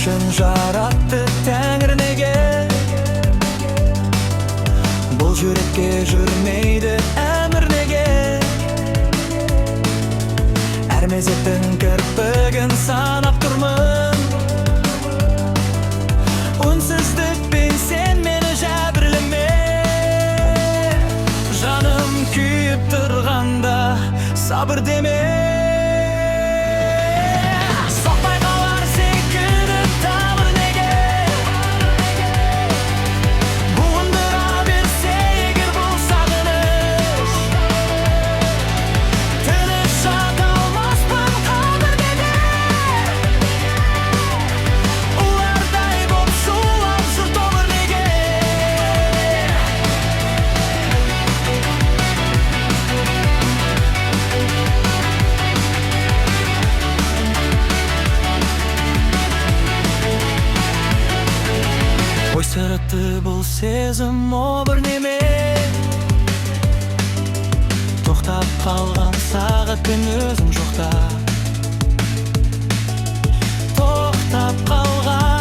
үшін жаратты Тәңір неге? Бұл жүрекке жүрмейді әмір неге? Әр мезеттің кірпігін санап тұрмын. Үнсіздікпен сен мені жәбірлеме. Жаным күйіп тұрғанда сабыр деме. Соқпай қалар секілді тамыр неге? Буындыра берсе егер бұл сағыныш, тыныш жата алмаспын қадір неге? Улардай боп шулап жүр тобыр неге? Ой сырытты бұл сезім обыр неме? Тоқтап қалған сағатпен өзің жоқта. Тоқтап қалған